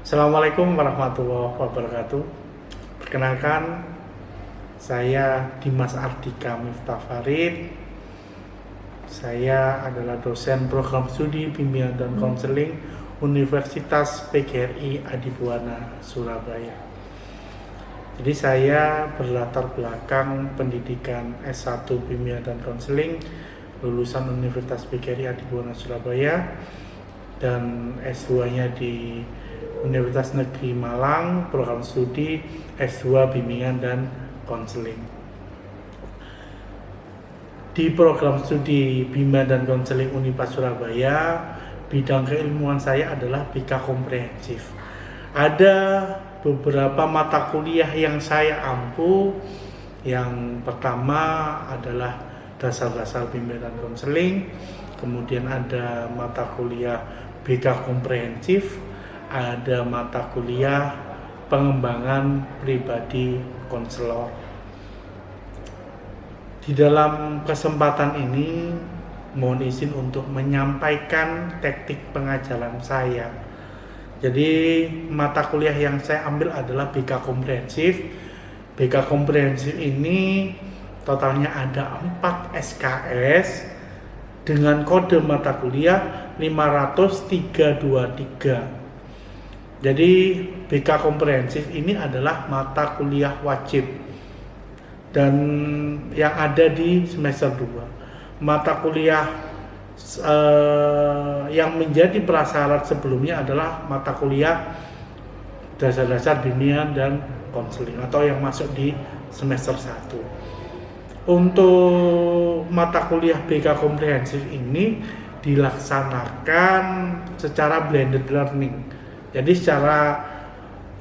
Assalamualaikum warahmatullahi wabarakatuh. Perkenalkan, saya Dimas Ardika Miftah Farid. Saya adalah dosen program studi bimbingan dan konseling Universitas PGRI Adibuwana Surabaya. Jadi saya berlatar belakang pendidikan S1 bimbingan dan konseling lulusan Universitas PGRI Adibuwana Surabaya dan S2-nya di Universitas Negeri Malang, program studi S2 Bimbingan dan Konseling. Di program studi Bimbingan dan Konseling Unipas Surabaya, bidang keilmuan saya adalah BK Komprehensif. Ada beberapa mata kuliah yang saya ampu. Yang pertama adalah dasar-dasar bimbingan dan konseling, kemudian ada mata kuliah BK Komprehensif, ada mata kuliah pengembangan pribadi konselor. Di dalam kesempatan ini mohon izin untuk menyampaikan teknik pengajaran saya. Jadi mata kuliah yang saya ambil adalah BK Komprehensif. BK Komprehensif ini totalnya ada 4 SKS dengan kode mata kuliah 50323. Jadi BK Komprehensif ini adalah mata kuliah wajib dan yang ada di semester 2. Mata kuliah yang menjadi prasyarat sebelumnya adalah mata kuliah dasar-dasar bimbingan dan konseling atau yang masuk di semester 1. Untuk mata kuliah BK Komprehensif ini dilaksanakan secara blended learning. Jadi secara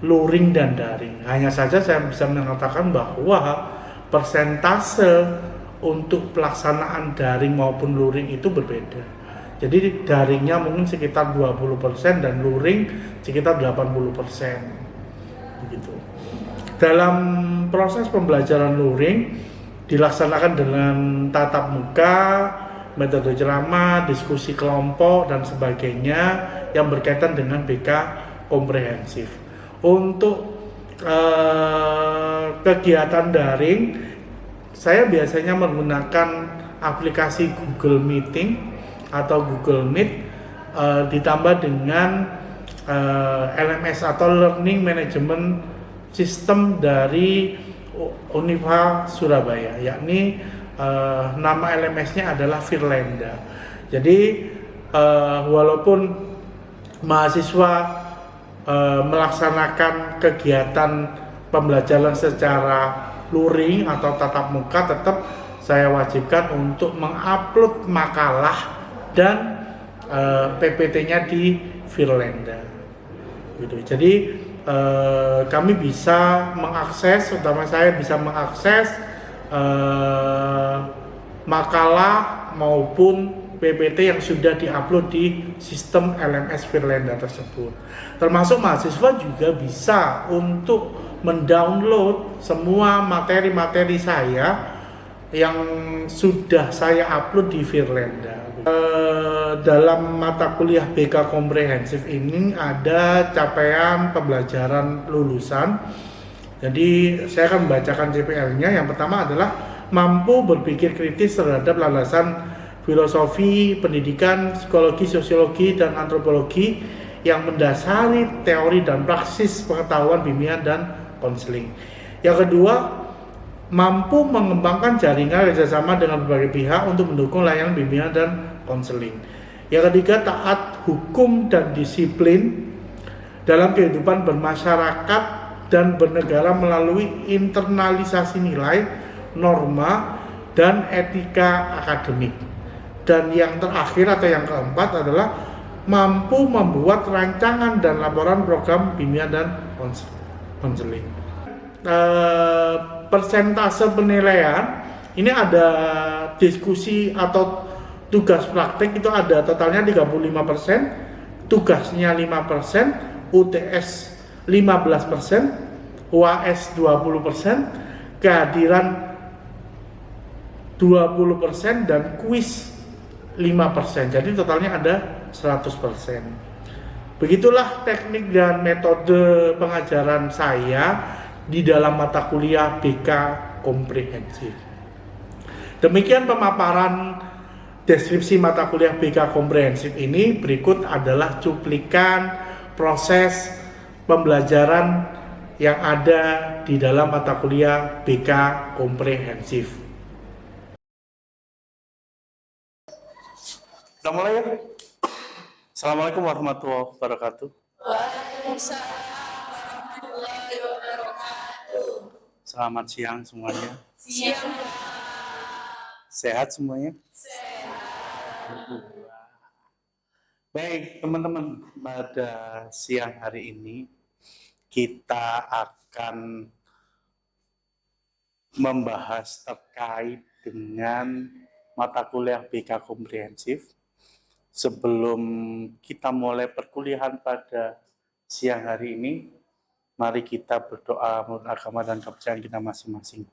luring dan daring. Hanya saja saya bisa mengatakan bahwa persentase untuk pelaksanaan daring maupun luring itu berbeda. Jadi daringnya mungkin sekitar 20% dan luring sekitar 80%. Begitu. Dalam proses pembelajaran luring dilaksanakan dengan tatap muka, metode ceramah, diskusi kelompok dan sebagainya yang berkaitan dengan BK Komprehensif. Untuk kegiatan daring, saya biasanya menggunakan aplikasi Google Meeting atau Google Meet ditambah dengan LMS atau Learning Management System dari Unipa Surabaya, yakni nama LMS-nya adalah Firlenda. Jadi walaupun mahasiswa melaksanakan kegiatan pembelajaran secara luring atau tatap muka, tetap saya wajibkan untuk mengupload makalah dan PPT-nya di Firlenda. Gitu. Jadi kami bisa mengakses, terutama saya bisa mengakses makalah maupun PPT yang sudah diupload di sistem LMS Firlenda tersebut. Termasuk mahasiswa juga bisa untuk mendownload semua materi-materi saya yang sudah saya upload di Firlenda. Dalam mata kuliah BK Komprehensif ini ada capaian pembelajaran lulusan. Jadi saya akan membacakan CPL-nya. Yang pertama adalah mampu berpikir kritis terhadap landasan filosofi, pendidikan, psikologi, sosiologi, dan antropologi yang mendasari teori dan praksis pengetahuan bimbingan dan konseling. Yang kedua, mampu mengembangkan jaringan kerjasama dengan berbagai pihak untuk mendukung layanan bimbingan dan konseling. Yang ketiga, taat hukum dan disiplin dalam kehidupan bermasyarakat dan bernegara melalui internalisasi nilai, norma, dan etika akademik. Dan yang terakhir atau yang keempat adalah mampu membuat rancangan dan laporan program bimbingan dan konseling. Persentase penilaian ini ada diskusi atau tugas praktek itu ada totalnya 35%, tugasnya 5%, UTS 15%, UAS 20%, kehadiran 20% dan kuis 5%. Jadi totalnya ada 100%. Begitulah teknik dan metode pengajaran saya di dalam mata kuliah BK komprehensif. Demikian pemaparan deskripsi mata kuliah BK komprehensif ini. Berikut adalah cuplikan proses pembelajaran yang ada di dalam mata kuliah BK komprehensif. Kita mulai ya. Assalamualaikum warahmatullahi wabarakatuh. Waalaikumsalam warahmatullahi wabarakatuh. Selamat siang semuanya. Siang. Sehat semuanya? Sehat. Baik teman-teman, pada siang hari ini kita akan membahas terkait dengan mata kuliah BK komprehensif. Sebelum kita mulai perkuliahan pada siang hari ini, mari kita berdoa menurut agama dan kepercayaan kita masing-masing.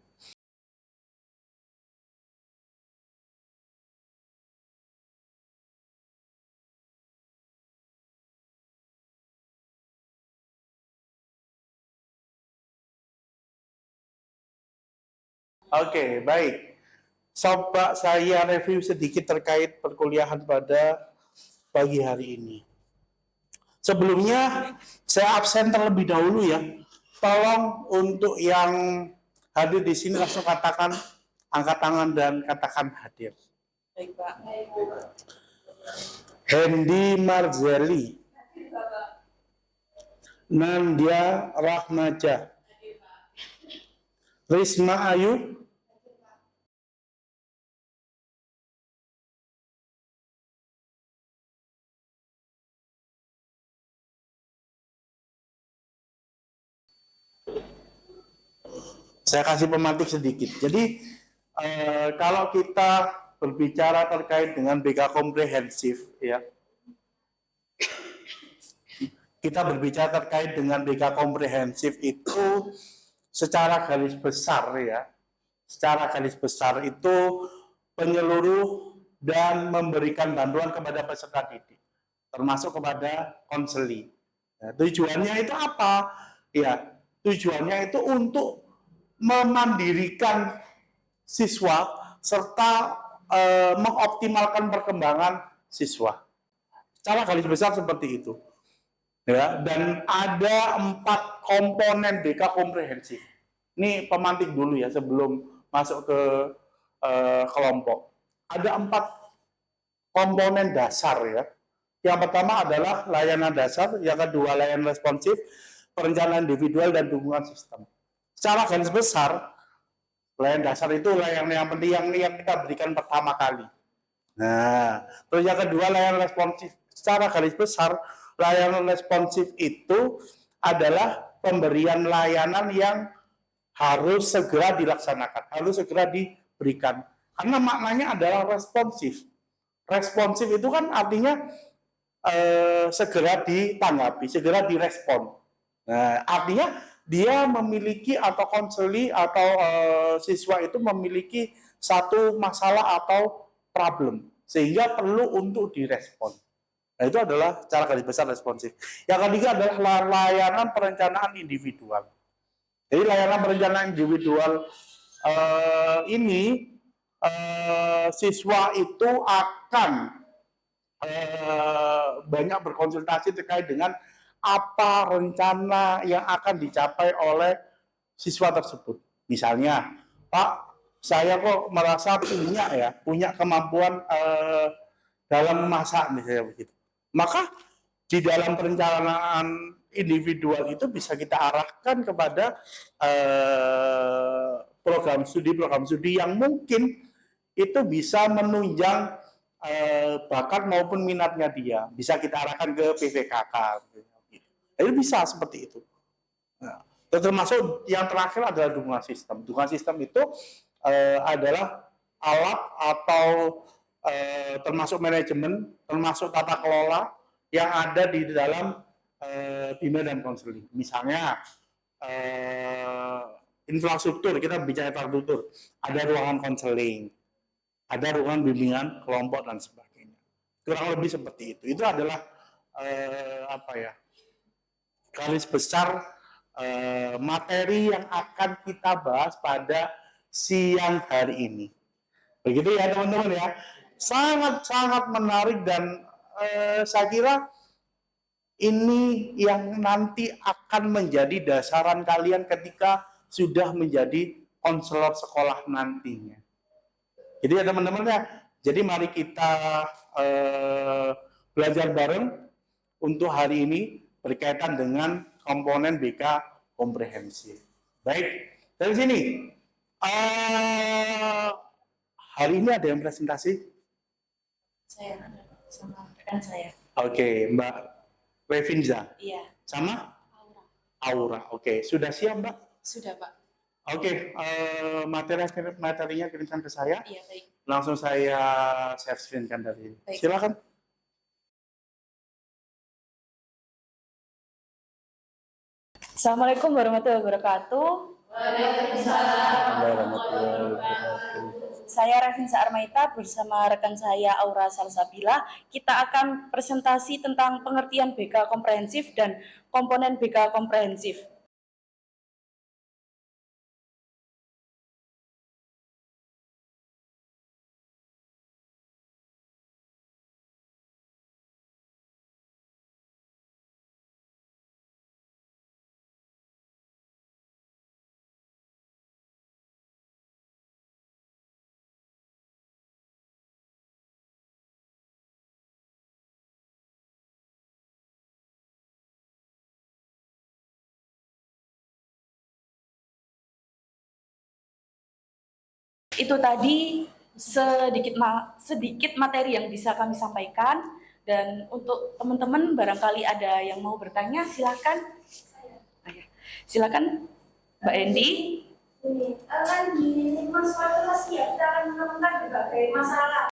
Oke, baik. Coba saya review sedikit terkait perkuliahan pada pagi hari ini. Sebelumnya, saya absen terlebih dahulu ya. Tolong untuk yang hadir di sini langsung katakan angkat tangan dan katakan hadir. Baik, Pak. Hendy Marzeli, Nandia Rahmaja, Risma Ayu, saya kasih pemantik sedikit. Jadi kalau kita berbicara terkait dengan BK komprehensif, ya, kita berbicara terkait dengan BK komprehensif itu secara garis besar ya, secara garis besar itu penyeluruh dan memberikan bantuan kepada peserta didik, termasuk kepada konseli. Ya, tujuannya itu apa? Ya, tujuannya itu untuk memandirikan siswa serta mengoptimalkan perkembangan siswa. Secara garis besar seperti itu. Ya, dan ada 4 komponen BK komprehensif. Ini pemantik dulu ya sebelum masuk ke kelompok. Ada 4 komponen dasar ya. Yang pertama adalah layanan dasar, yang kedua layanan responsif, perencanaan individual dan dukungan sistem. Secara garis besar, layanan dasar itu layanan yang penting yang kita berikan pertama kali. Nah, terus yang kedua layanan responsif. Secara garis besar, layanan responsif itu adalah pemberian layanan yang harus segera dilaksanakan, harus segera diberikan. Karena maknanya adalah responsif. Responsif itu kan artinya segera ditanggapi, segera direspon. Nah, artinya dia memiliki atau konseli atau siswa itu memiliki satu masalah atau problem sehingga perlu untuk direspon. Nah, itu adalah cara garis besar responsif. Yang ketiga adalah layanan perencanaan individual. Jadi layanan perencanaan individual ini siswa itu akan banyak berkonsultasi terkait dengan apa rencana yang akan dicapai oleh siswa tersebut. Misalnya, Pak, saya kok merasa punya kemampuan dalam memasak misalnya begitu. Maka di dalam perencanaan individual itu bisa kita arahkan kepada program studi yang mungkin itu bisa menunjang bakat maupun minatnya dia. Bisa kita arahkan ke PVKK. Itu bisa seperti itu. Nah, termasuk yang terakhir adalah dukungan sistem. Dukungan sistem itu adalah alat atau termasuk manajemen, termasuk tata kelola yang ada di dalam bina dan konseling. Misalnya infrastruktur, kita bicara infrastruktur, ada ruangan konseling, ada ruangan bimbingan kelompok dan sebagainya. Kurang lebih seperti itu. Itu adalah apa ya, garis besar materi yang akan kita bahas pada siang hari ini. Begitu ya teman-teman ya. Sangat-sangat menarik dan saya kira ini yang nanti akan menjadi dasaran kalian ketika sudah menjadi konselor sekolah nantinya. Jadi ya teman-teman ya, jadi mari kita belajar bareng untuk hari ini berkaitan dengan komponen BK komprehensif. Baik, dari sini hari ini ada yang presentasi? Saya sama rekan saya. Oke, Mbak Revinza. Iya. Sama? Aura. Aura. Oke, sudah siap Mbak? Sudah Pak. Oke, materinya kirimkan ke saya. Iya baik. Langsung saya share screen-kan dari ini. Baik. Silakan. Assalamualaikum warahmatullahi wabarakatuh. Saya Revinza Armaita bersama rekan saya Aura Salsabila. Kita akan presentasi tentang pengertian BK komprehensif dan komponen BK komprehensif. Itu tadi sedikit materi yang bisa kami sampaikan, dan untuk teman-teman barangkali ada yang mau bertanya, silakan. Silakan Mbak Endi. Ini kan di lingkungan sekolah kelas ya, kita akan menemukan berbagai masalah.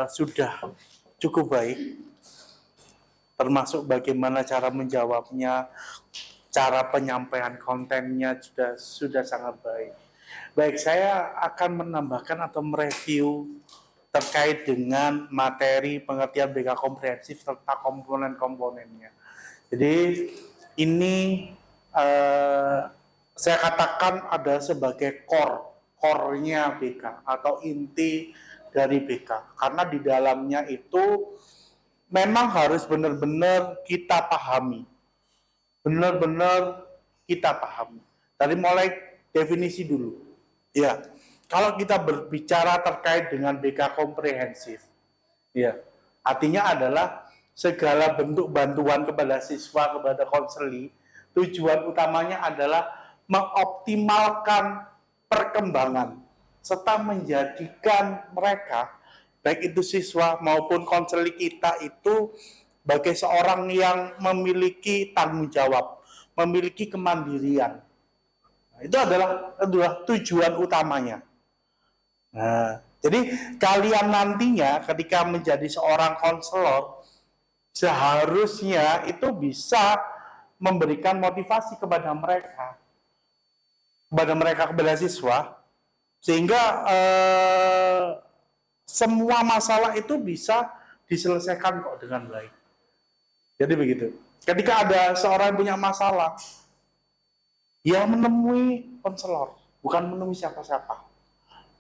Sudah cukup baik, termasuk bagaimana cara menjawabnya, cara penyampaian kontennya sudah sangat baik. Baik, saya akan menambahkan atau mereview terkait dengan materi pengertian BK komprehensif serta komponen-komponennya. Jadi ini saya katakan ada sebagai core-nya BK atau inti dari BK, karena di dalamnya itu memang harus benar-benar kita pahami, dari mulai definisi dulu ya. Kalau kita berbicara terkait dengan BK komprehensif ya, artinya adalah segala bentuk bantuan kepada siswa, kepada konseli, tujuan utamanya adalah mengoptimalkan perkembangan serta menjadikan mereka, baik itu siswa maupun konseli kita itu sebagai seorang yang memiliki tanggung jawab, memiliki kemandirian. Nah, itu adalah tujuan utamanya. Nah, jadi kalian nantinya ketika menjadi seorang konselor seharusnya itu bisa memberikan motivasi kepada kepada siswa, sehingga semua masalah itu bisa diselesaikan kok dengan baik. Jadi begitu. Ketika ada seorang yang punya masalah, ya menemui konselor, bukan menemui siapa-siapa.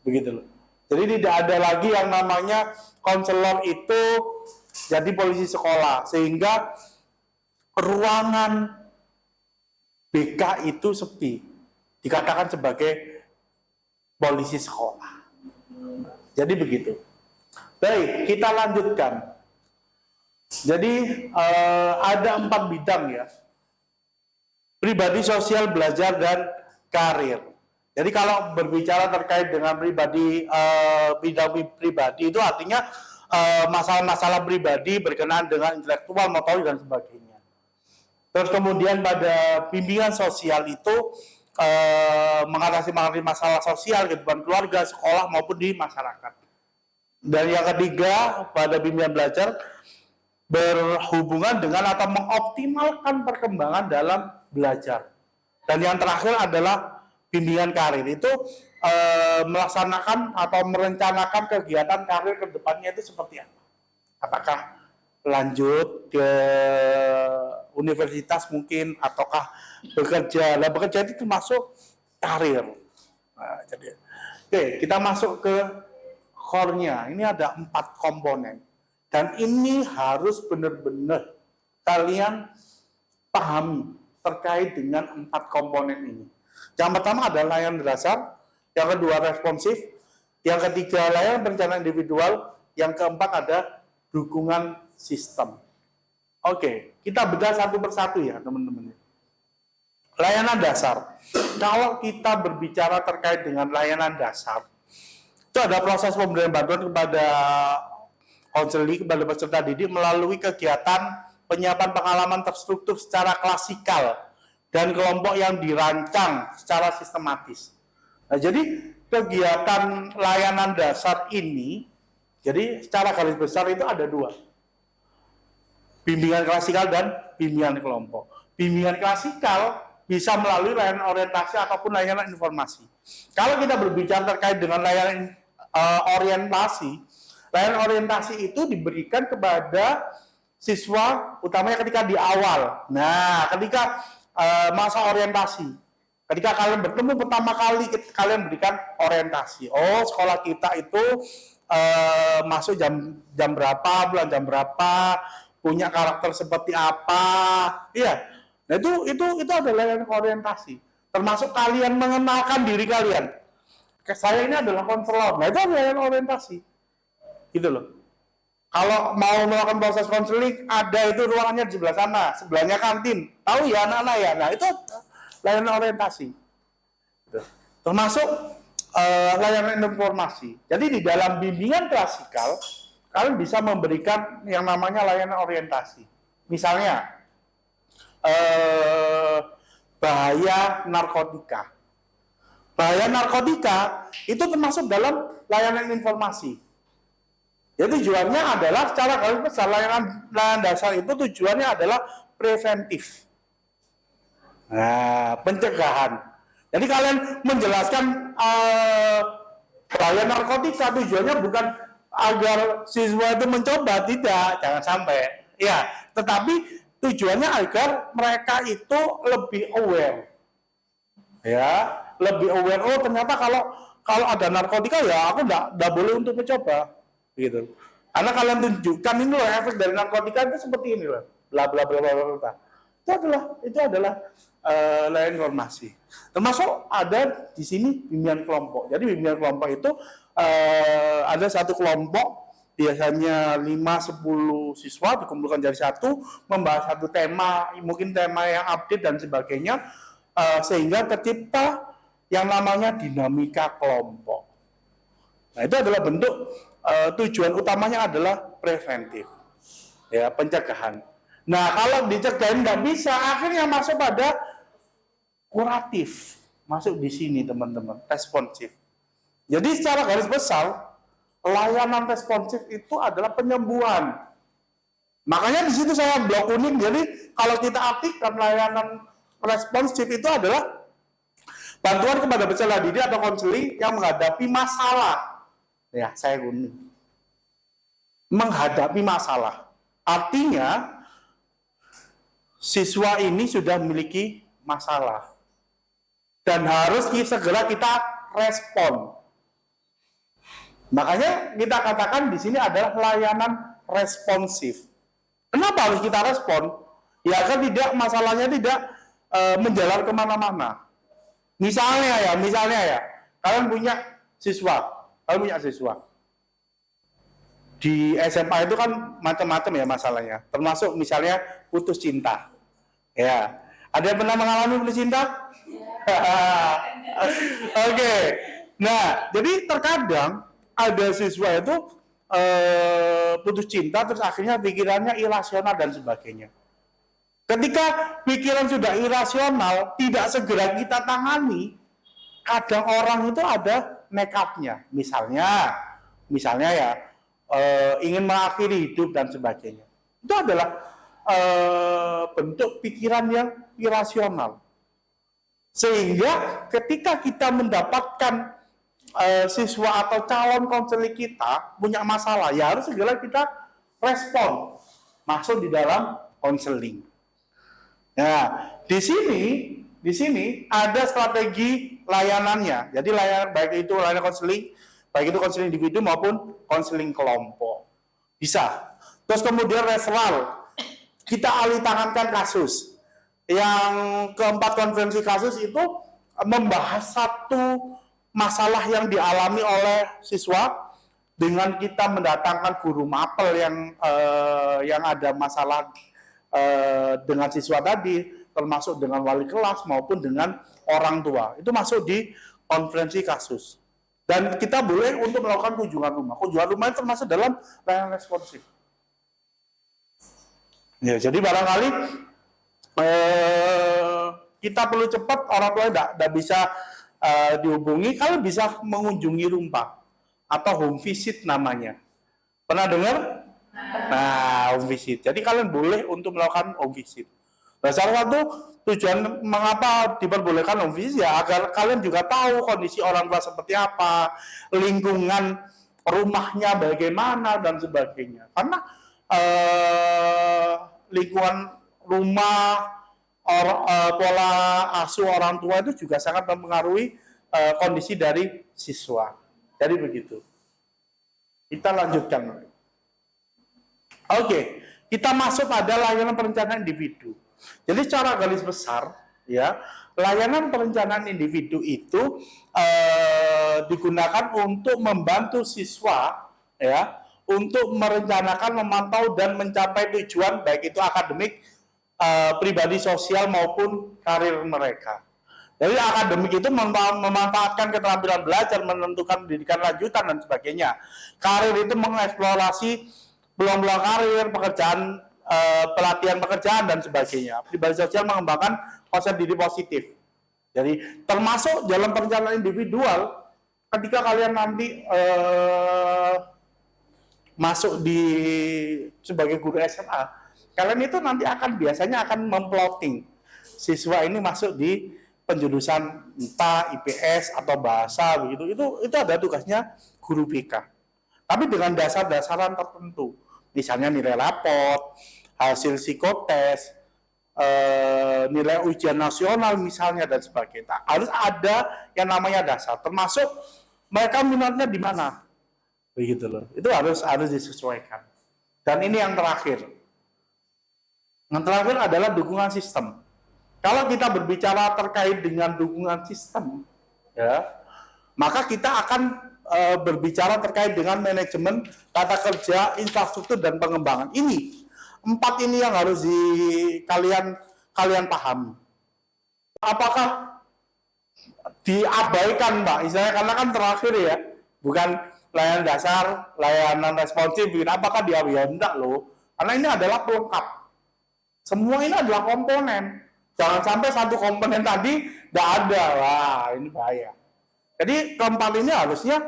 Begitu loh. Jadi tidak ada lagi yang namanya konselor itu jadi polisi sekolah, sehingga ruangan BK itu sepi, dikatakan sebagai polisi sekolah. Jadi begitu. Baik, kita lanjutkan. Jadi ada 4 bidang ya. Pribadi, sosial, belajar, dan karir. Jadi kalau berbicara terkait dengan bidang pribadi itu artinya masalah-masalah pribadi berkenaan dengan intelektual, motorik dan sebagainya. Terus kemudian pada bimbingan sosial itu mengatasi masalah sosial, kehidupan keluarga, sekolah maupun di masyarakat. Dan yang ketiga pada bimbingan belajar berhubungan dengan atau mengoptimalkan perkembangan dalam belajar. Dan yang terakhir adalah bimbingan karir, itu melaksanakan atau merencanakan kegiatan karir ke depannya itu seperti apa. Apakah lanjut ke universitas mungkin, ataukah bekerja. Nah, bekerja itu termasuk karir. Nah, jadi, oke, kita masuk ke core-nya. Ini ada 4 komponen. Dan ini harus benar-benar kalian pahami terkait dengan 4 komponen ini. Yang pertama adalah layanan dasar, yang kedua responsif, yang ketiga layanan perencanaan individual, yang keempat ada dukungan sistem. Oke, kita bedah satu persatu ya teman-teman. Layanan dasar. Kalau kita berbicara terkait dengan layanan dasar, itu ada proses pemberian bantuan kepada konseling, kepada peserta didik melalui kegiatan penyiapan pengalaman terstruktur secara klasikal dan kelompok yang dirancang secara sistematis. Nah, jadi kegiatan layanan dasar ini, jadi secara garis besar itu ada 2. Bimbingan klasikal dan bimbingan kelompok. Bimbingan klasikal bisa melalui layanan orientasi ataupun layanan informasi. Kalau kita berbicara terkait dengan layanan orientasi, layanan orientasi itu diberikan kepada siswa utamanya ketika di awal. Nah, ketika masa orientasi, ketika kalian bertemu pertama kali, kalian berikan orientasi. Oh, sekolah kita itu masuk jam berapa, bulan jam berapa, punya karakter seperti apa, iya. Nah itu adalah yang orientasi. Termasuk kalian mengenalkan diri kalian. Saya ini adalah konselor. Nah itu adalah yang orientasi, gitu loh. Kalau mau melakukan proses konseling, ada itu ruangannya di sebelah sana, sebelahnya kantin. Tahu ya anak-anak ya. Nah itu layanan orientasi. Termasuk layanan informasi. Jadi di dalam bimbingan klasikal, kalian bisa memberikan yang namanya layanan orientasi. Misalnya, bahaya narkotika. Bahaya narkotika itu termasuk dalam layanan informasi. Jadi tujuannya adalah secara garis besar layanan dasar itu tujuannya adalah preventif. Nah, pencegahan. Jadi kalian menjelaskan bahaya narkotika tujuannya bukan agar siswa itu mencoba, tidak, jangan sampai. Ya, tetapi tujuannya agar mereka itu lebih aware. Ya, lebih aware. Oh, ternyata kalau ada narkotika ya aku enggak boleh untuk mencoba. Gitu. Karena kalian tunjukkan ini loh efek dari narkotika itu seperti ini loh. Bla bla bla bla bla. Itu adalah layanan informasi. Termasuk ada di sini bimbingan kelompok. Jadi bimbingan kelompok itu ada satu kelompok biasanya 5-10 siswa dikumpulkan jadi satu, membahas satu tema, mungkin tema yang update dan sebagainya, sehingga tercipta yang namanya dinamika kelompok. Nah itu adalah bentuk tujuan utamanya adalah preventif, ya, pencegahan. Nah kalau dicegahin nggak bisa, akhirnya masuk pada kuratif, masuk di sini teman-teman, responsif. Jadi secara garis besar layanan responsif itu adalah penyembuhan. Makanya di situ saya blok kuning. Jadi kalau kita artikan layanan responsif itu adalah bantuan kepada peserta didik atau konseling yang menghadapi masalah. Ya, saya kuning. Menghadapi masalah. Artinya siswa ini sudah memiliki masalah dan harus segera kita respon. Makanya kita katakan di sini adalah layanan responsif. Kenapa harus kita respon? Ya kan masalahnya tidak menjalar kemana-mana. Misalnya ya, kalian punya siswa di SMA itu kan macam-macam ya masalahnya. Termasuk misalnya putus cinta. Ya, ada yang pernah mengalami putus cinta? Oke. Nah, jadi terkadang ada siswa itu putus cinta, terus akhirnya pikirannya irasional dan sebagainya. Ketika pikiran sudah irasional, tidak segera kita tangani, kadang orang itu ada nekatnya. Misalnya ya, ingin mengakhiri hidup dan sebagainya. Itu adalah bentuk pikiran yang irasional. Sehingga ketika kita mendapatkan siswa atau calon konseling kita punya masalah, ya harus segera kita respon, masuk di dalam konseling. Nah, di sini ada strategi layanannya. Jadi layanan baik itu layanan konseling, baik itu konseling individu maupun konseling kelompok. Bisa. Terus kemudian referral. Kita alih tangankan kasus. Yang keempat, konferensi kasus itu membahas satu masalah yang dialami oleh siswa dengan kita mendatangkan guru mapel yang ada masalah dengan siswa tadi, termasuk dengan wali kelas maupun dengan orang tua. Itu masuk di konferensi kasus. Dan kita boleh untuk melakukan kunjungan rumah. Kunjungan rumah itu termasuk dalam layanan responsif. Ya, jadi barangkali kita perlu cepat, orang tua tidak bisa dihubungi, kalian bisa mengunjungi rumah atau home visit namanya. Pernah dengar? Nah, home visit. Jadi kalian boleh untuk melakukan home visit. Nah, salah satu tujuan mengapa diperbolehkan home visit ya agar kalian juga tahu kondisi orang tua seperti apa, lingkungan rumahnya bagaimana dan sebagainya. Karena lingkungan rumah, pola asuh orang tua itu juga sangat mempengaruhi kondisi dari siswa. Jadi begitu. Kita lanjutkan. Oke, kita masuk pada layanan perencanaan individu. Jadi secara garis besar, ya, layanan perencanaan individu itu digunakan untuk membantu siswa, ya, untuk merencanakan, memantau dan mencapai tujuan baik itu akademik, pribadi, sosial maupun karir mereka. Jadi akademik itu memanfaatkan keterampilan belajar, menentukan pendidikan lanjutan dan sebagainya. Karir itu mengeksplorasi peluang-peluang karir, pekerjaan, pelatihan pekerjaan dan sebagainya. Pribadi sosial mengembangkan konsep diri positif. Jadi termasuk dalam perencanaan individual, ketika kalian nanti masuk sebagai guru SMA, kalian itu nanti biasanya akan memplotting siswa ini masuk di penjurusan entah IPS atau bahasa begitu. Itu ada tugasnya guru BK. Tapi dengan dasar-dasaran tertentu. Misalnya nilai raport, hasil psikotes, nilai ujian nasional misalnya dan sebagainya. Harus ada yang namanya dasar, termasuk mereka minatnya di mana. Begitu loh. Itu harus disesuaikan. Dan ini yang terakhir. Yang terakhir adalah dukungan sistem. Kalau kita berbicara terkait dengan dukungan sistem, ya, maka kita akan berbicara terkait dengan manajemen, tata kerja, infrastruktur dan pengembangan. Ini 4 ini yang harus kalian pahami. Apakah diabaikan, Mbak? Misalnya karena kan terakhir ya, bukan layanan dasar, layanan responsif, apakah diabaikan? Enggak loh. Karena ini adalah pelengkap. Semua ini adalah komponen. Jangan sampai satu komponen tadi tidak ada. Wah, ini bahaya. Jadi keempat ini harusnya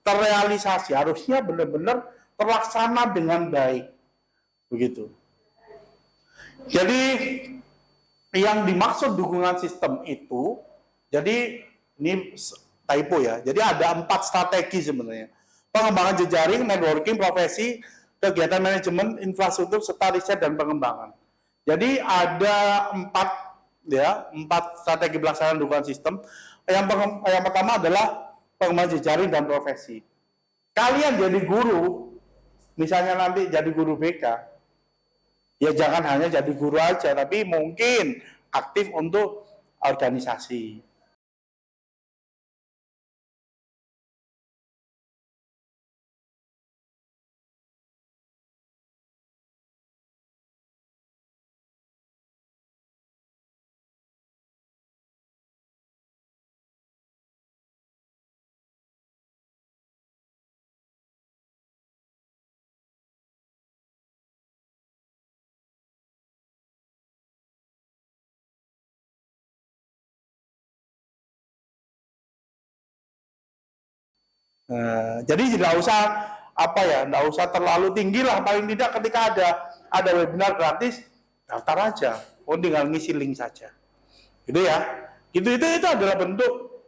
terrealisasi, harusnya benar-benar terlaksana dengan baik. Begitu. Jadi yang dimaksud dukungan sistem itu, jadi ini typo ya. Jadi ada 4 strategi sebenarnya. Pengembangan jejaring, networking, profesi, kegiatan manajemen, infrastruktur, serta riset dan pengembangan. Jadi ada 4 strategi pelaksanaan dukungan sistem. Yang pertama adalah pengembangan jejaring dan profesi. Kalian jadi guru, misalnya nanti jadi guru BK, ya jangan hanya jadi guru aja, tapi mungkin aktif untuk organisasi. Jadi tidak usah tidak usah terlalu tinggi lah, paling tidak ketika ada webinar gratis daftar aja, tinggal ngisi link saja, gitu ya. Itu adalah bentuk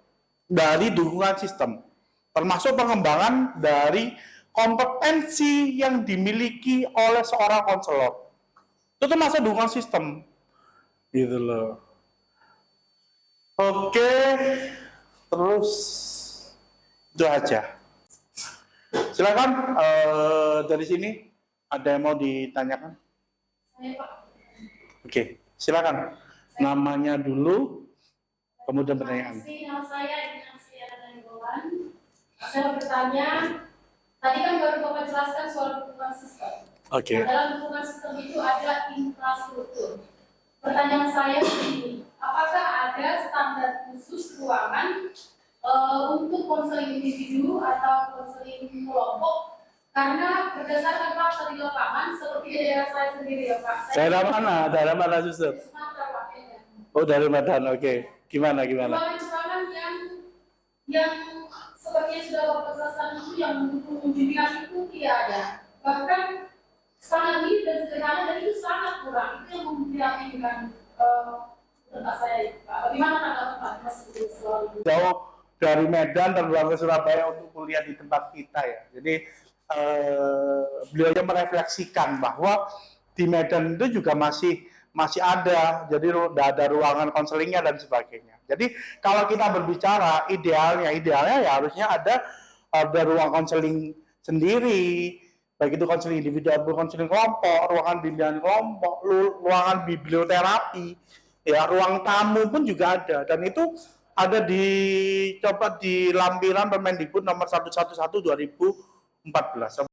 dari dukungan sistem, termasuk pengembangan dari kompetensi yang dimiliki oleh seorang konselor. Itu termasuk dukungan sistem, gitu loh. Oke, terus itu aja. Silakan dari sini ada yang mau ditanyakan? Saya Pak. Oke, silakan. Namanya dulu, kemudian pertanyaan. Nama saya Ignacy Anabolan. Saya bertanya, tadi kan baru Bapak jelaskan soal dukungan sistem. Oke. Dalam dukungan sistem itu ada infrastruktur. Pertanyaan saya begini, apakah ada standar khusus ruangan untuk konseling individu atau konseling kelompok? Karena berdasarkan fakta di lapangan, seperti di daerah saya sendiri ya Pak. Daerah mana Suster? Di Sumatera Pak. Oh, dari Medan, oke. Gimana? Ruangan yang sepertinya sudah Bapak jelaskan itu yang mendukung bimbingan itu tidak ada. Bahkan sangat mirip dan sederhana dan itu sangat kurang. Itu yang memprihatinkan tempat saya. Bagaimana tanggapan Pak Mas soal itu? Jauh dari Medan terbang ke Surabaya untuk kuliah di tempat kita ya. Jadi beliau merefleksikan bahwa di Medan itu juga masih ada, jadi ada ruangan konselingnya dan sebagainya. Jadi kalau kita berbicara idealnya ya harusnya ada ruang konseling sendiri, baik itu konseling individual maupun konseling kelompok, ruangan bimbingan kelompok, ruangan biblioterapi, ya ruang tamu pun juga ada, dan itu ada dicoba di lampiran Permendikbud nomor 111 2014.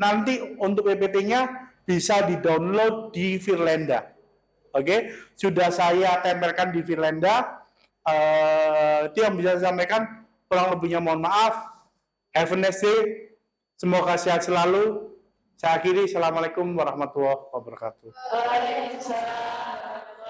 Nanti untuk PPT-nya bisa di-download di Firlenda. Oke, sudah saya tempelkan di Firlenda. Itu yang bisa saya sampaikan. Kurang lebihnya mohon maaf. Have a nice day. Semoga sehat selalu. Saya akhiri. Assalamualaikum warahmatullahi wabarakatuh. Waalaikumsalam.